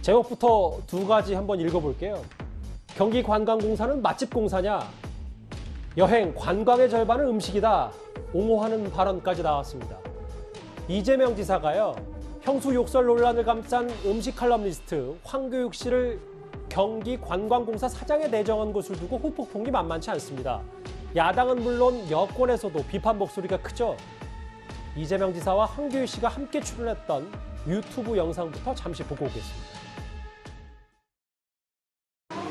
제목부터 두 가지 한번 읽어볼게요. 경기관광공사는 맛집공사냐? 여행, 관광의 절반은 음식이다. 옹호하는 발언까지 나왔습니다. 이재명 지사가요. 형수 욕설 논란을 감싼 음식 칼럼니스트 황교익 씨를 경기관광공사 사장에 내정한 것을 두고 후폭풍이 만만치 않습니다. 야당은 물론 여권에서도 비판 목소리가 크죠. 이재명 지사와 황교익 씨가 함께 출연했던 유튜브 영상부터 잠시 보고 오겠습니다.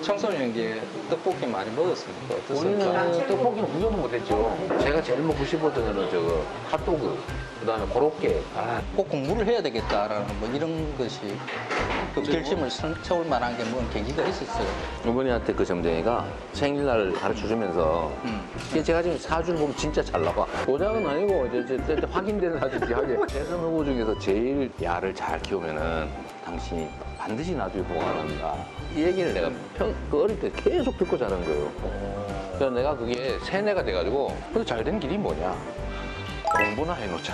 청소년기에 떡볶이 많이 먹었습니까? 어떻습니까? 오늘 떡볶이는 구경도 못했죠. 제가 제일 먹고 싶었던 거는 저거 핫도그, 그다음에 고로케. 꼭 공부를 해야 되겠다라는 뭐 이런 것이 그 결심을 세울 만한 게 뭔 계기가 있었어요. 어머니한테 그 점쟁이가 생일날 가르쳐주면서 제가 지금 사주를 보면 진짜 잘 나와. 도장은 아니고 이제 확인된 사진이 하게. 대선 후보 중에서 제일 야를 잘 키우면은 당신이 반드시 나중에 보관한다. 이 얘기를 내가 그 어릴 때 계속 듣고 자란 거예요. 그래서 내가 그게 세뇌가 돼가지고 그래서 잘된 길이 뭐냐? 공부나 해놓자.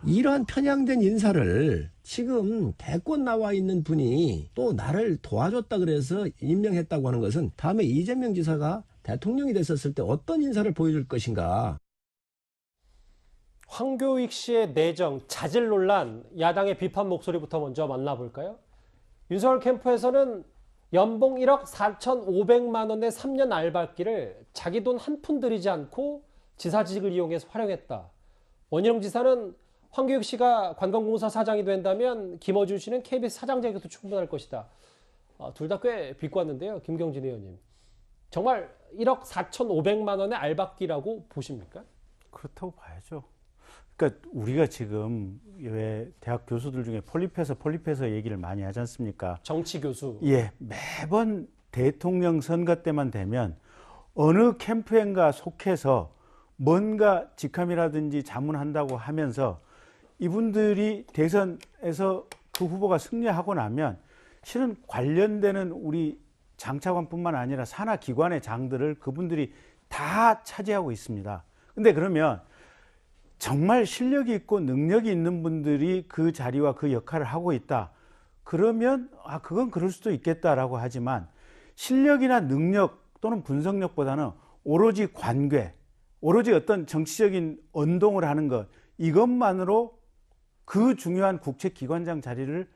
이러한 편향된 인사를 지금 대권 나와 있는 분이 또 나를 도와줬다 그래서 임명했다고 하는 것은 다음에 이재명 지사가 대통령이 됐었을 때 어떤 인사를 보여줄 것인가. 황교익 씨의 내정, 자질 논란, 야당의 비판 목소리부터 먼저 만나볼까요? 윤석열 캠프에서는 연봉 1억 4,500만 원의 3년 알바기를 자기 돈 한 푼 들이지 않고 지사직을 이용해서 활용했다. 원희룡 지사는 황교익 씨가 관광공사 사장이 된다면 김어준 씨는 KBS 사장 자격도 충분할 것이다. 둘 다 꽤 비꼬았는데요. 김경진 의원님. 정말 1억 4,500만 원의 알바기라고 보십니까? 그렇다고 봐야죠. 그러니까 우리가 지금 왜 대학 교수들 중에 폴립해서 얘기를 많이 하지 않습니까? 정치 교수. 예, 매번 대통령 선거 때만 되면 어느 캠프인가 속해서 뭔가 직함이라든지 자문한다고 하면서 이분들이 대선에서 그 후보가 승리하고 나면 실은 관련되는 우리 장차관뿐만 아니라 산하 기관의 장들을 그분들이 다 차지하고 있습니다. 근데 그러면 정말 실력이 있고 능력이 있는 분들이 그 자리와 그 역할을 하고 있다. 그러면 그건 그럴 수도 있겠다라고 하지만 실력이나 능력 또는 분석력보다는 오로지 관계, 오로지 어떤 정치적인 언동을 하는 것, 이것만으로 그 중요한 국책기관장 자리를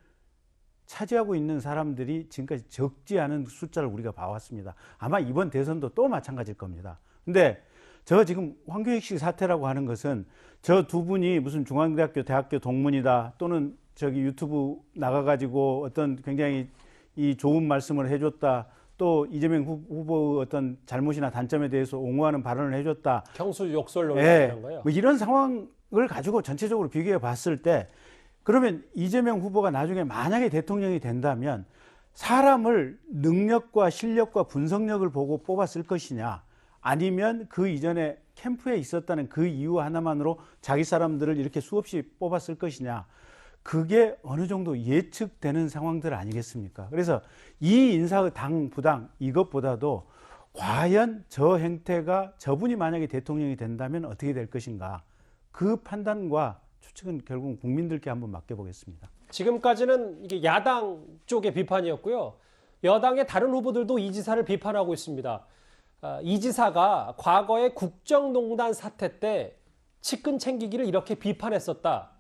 차지하고 있는 사람들이 지금까지 적지 않은 숫자를 우리가 봐왔습니다. 아마 이번 대선도 또 마찬가지일 겁니다. 근데 저 지금 황교익 씨 사태라고 하는 것은 저 두 분이 무슨 중앙대학교, 대학교 동문이다 또는 저기 유튜브 나가가지고 어떤 굉장히 이 좋은 말씀을 해줬다 또 이재명 후보의 어떤 잘못이나 단점에 대해서 옹호하는 발언을 해줬다. 형수 욕설 논란이란 거예요. 뭐 이런 상황을 가지고 전체적으로 비교해 봤을 때 그러면 이재명 후보가 나중에 만약에 대통령이 된다면 사람을 능력과 실력과 분석력을 보고 뽑았을 것이냐 아니면 그 이전에 캠프에 있었다는 그 이유 하나만으로 자기 사람들을 이렇게 수없이 뽑았을 것이냐 그게 어느 정도 예측되는 상황들 아니겠습니까? 그래서 이 인사의 당, 부당 이것보다도 과연 저 행태가 저분이 만약에 대통령이 된다면 어떻게 될 것인가 그 판단과 추측은 결국 국민들께 한번 맡겨보겠습니다. 지금까지는 이게 야당 쪽의 비판이었고요. 여당의 다른 후보들도 이 지사를 비판하고 있습니다. 이 지사가 과거에 국정농단 사태 때 측근 챙기기를 이렇게 비판했었다.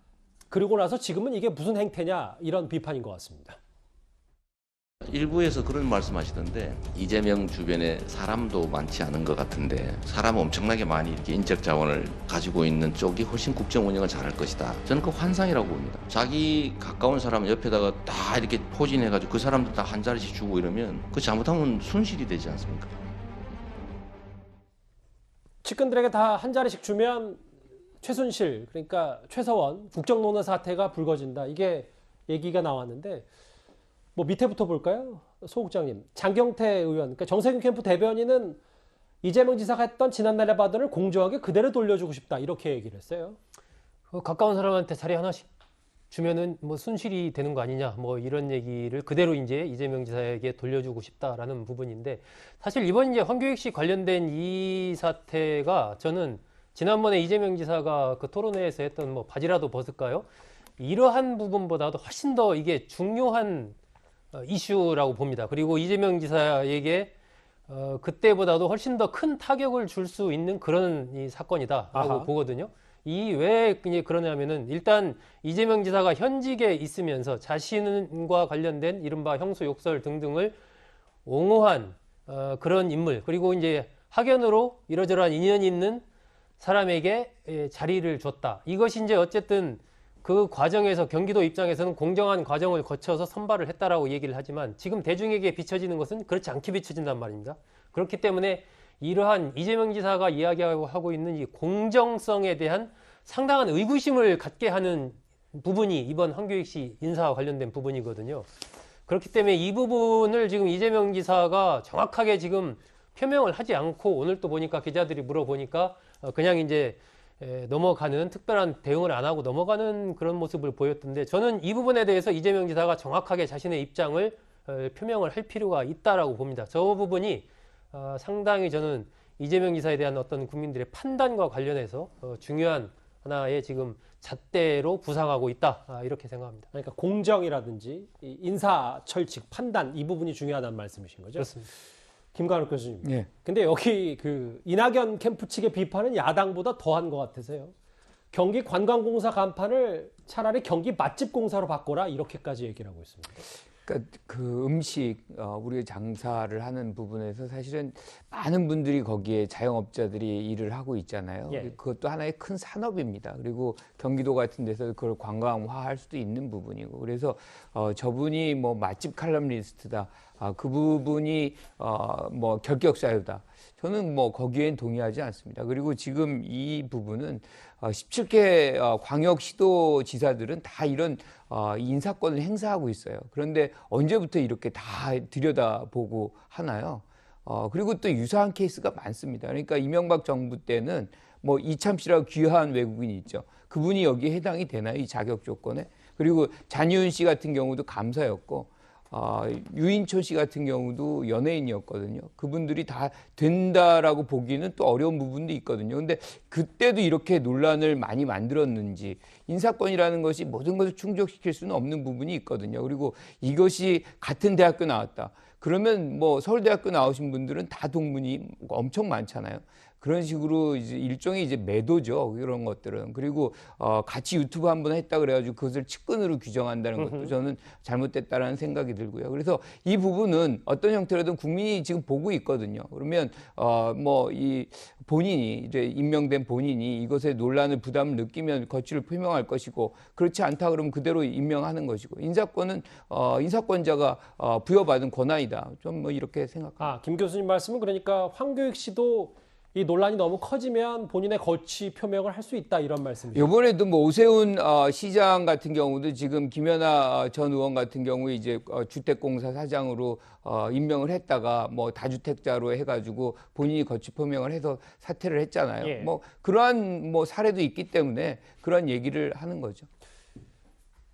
그리고 나서 지금은 이게 무슨 행태냐 이런 비판인 것 같습니다. 일부에서 그런 말씀하시던데 이재명 주변에 사람도 많지 않은 것 같은데 사람 엄청나게 많이 이렇게 인적 자원을 가지고 있는 쪽이 훨씬 국정 운영을 잘할 것이다. 저는 그 환상이라고 봅니다. 자기 가까운 사람 옆에다가 다 이렇게 포진해가지고 그 사람들 다 한 자리씩 주고 이러면 그 잘못하면 손실이 되지 않습니까? 측근들에게 다 한 자리씩 주면 최순실 그러니까 최서원 국정농단 사태가 불거진다. 이게 얘기가 나왔는데 뭐 밑에부터 볼까요? 소 국장님. 장경태 의원, 그러니까 정세균 캠프 대변인은 이재명 지사가 했던 지난날의 발언을 공정하게 그대로 돌려주고 싶다. 이렇게 얘기를 했어요. 가까운 사람한테 자리 하나씩 주면은 뭐 순실이 되는 거 아니냐, 뭐 이런 얘기를 그대로 이제 이재명 지사에게 돌려주고 싶다라는 부분인데, 사실 이번 이제 황교익 씨 관련된 이 사태가 저는 지난번에 이재명 지사가 그 토론회에서 했던 뭐 바지라도 벗을까요? 이러한 부분보다도 훨씬 더 이게 중요한 이슈라고 봅니다. 그리고 이재명 지사에게 그때보다도 훨씬 더 큰 타격을 줄 수 있는 그런 이 사건이다라고 아하. 보거든요. 이 왜 그러냐면은 일단 이재명 지사가 현직에 있으면서 자신과 관련된 이른바 형수 욕설 등등을 옹호한 그런 인물, 그리고 이제 학연으로 이러저러한 인연이 있는 사람에게 자리를 줬다. 이것이 이제 어쨌든 그 과정에서 경기도 입장에서는 공정한 과정을 거쳐서 선발을 했다라고 얘기를 하지만, 지금 대중에게 비춰지는 것은 그렇지 않게 비춰진단 말입니다. 그렇기 때문에 이러한 이재명 지사가 이야기하고 있는 이 공정성에 대한 상당한 의구심을 갖게 하는 부분이 이번 황교익 씨 인사와 관련된 부분이거든요. 그렇기 때문에 이 부분을 지금 이재명 지사가 정확하게 지금 표명을 하지 않고, 오늘 또 보니까 기자들이 물어보니까 그냥 이제 넘어가는, 특별한 대응을 안 하고 넘어가는 그런 모습을 보였던데, 저는 이 부분에 대해서 이재명 지사가 정확하게 자신의 입장을 표명을 할 필요가 있다라고 봅니다. 저 부분이 상당히 저는 이재명 지사에 대한 어떤 국민들의 판단과 관련해서 중요한 하나의 지금 잣대로 부상하고 있다, 이렇게 생각합니다. 그러니까 공정이라든지 이 인사 철칙 판단, 이 부분이 중요하다는 말씀이신 거죠? 그렇습니다. 김관욱 교수님. 예. 근데 여기 그 이낙연 캠프 측의 비판은 야당보다 더한 것 같아서요. 경기 관광공사 간판을 차라리 경기 맛집공사로 바꿔라, 이렇게까지 얘기를 하고 있습니다. 그러니까 그 음식 우리가 장사를 하는 부분에서 사실은 많은 분들이 거기에 자영업자들이 일을 하고 있잖아요. 예. 그것도 하나의 큰 산업입니다. 그리고 경기도 같은 데서 그걸 관광화할 수도 있는 부분이고, 그래서 저분이 뭐 맛집 칼럼니스트다, 그 부분이 뭐 결격 사유다, 저는 뭐 거기엔 동의하지 않습니다. 그리고 지금 이 부분은 17개 광역시도지사들은 다 이런 인사권을 행사하고 있어요. 그런데 언제부터 이렇게 다 들여다보고 하나요? 그리고 또 유사한 케이스가 많습니다. 그러니까 이명박 정부 때는 뭐 이참 씨라고 귀한 외국인이 있죠. 그분이 여기에 해당이 되나요? 이 자격 조건에? 그리고 잔이윤 씨 같은 경우도 감사였고, 유인촌 씨 같은 경우도 연예인이었거든요. 그분들이 다 된다라고 보기는 또 어려운 부분도 있거든요. 근데 그때도 이렇게 논란을 많이 만들었는지, 인사권이라는 것이 모든 것을 충족시킬 수는 없는 부분이 있거든요. 그리고 이것이 같은 대학교 나왔다, 그러면 뭐 서울대학교 나오신 분들은 다 동문이 엄청 많잖아요. 그런 식으로 이제 일종의 이제 매도죠, 그런 것들은. 그리고 같이 유튜브 한번 했다 그래가지고 그것을 측근으로 규정한다는 것도 저는 잘못됐다라는 생각이 들고요. 그래서 이 부분은 어떤 형태로든 국민이 지금 보고 있거든요. 그러면 뭐 이 본인이 이제 임명된 본인이 이것에 논란을 부담을 느끼면 거취를 표명할 것이고, 그렇지 않다 그러면 그대로 임명하는 것이고, 인사권은 인사권자가 부여받은 권한이다, 좀 뭐 이렇게 생각합니다. 김 교수님 말씀은 그러니까 황교익 씨도 이 논란이 너무 커지면 본인의 거취 표명을 할 수 있다, 이런 말씀이죠. 이번에도 뭐 오세훈 시장 같은 경우도 지금 김연아 전 의원 같은 경우에 이제 주택공사 사장으로 임명을 했다가 뭐 다주택자로 해가지고 본인이 거취 표명을 해서 사퇴를 했잖아요. 예. 뭐 그러한 뭐 사례도 있기 때문에 그런 얘기를 하는 거죠.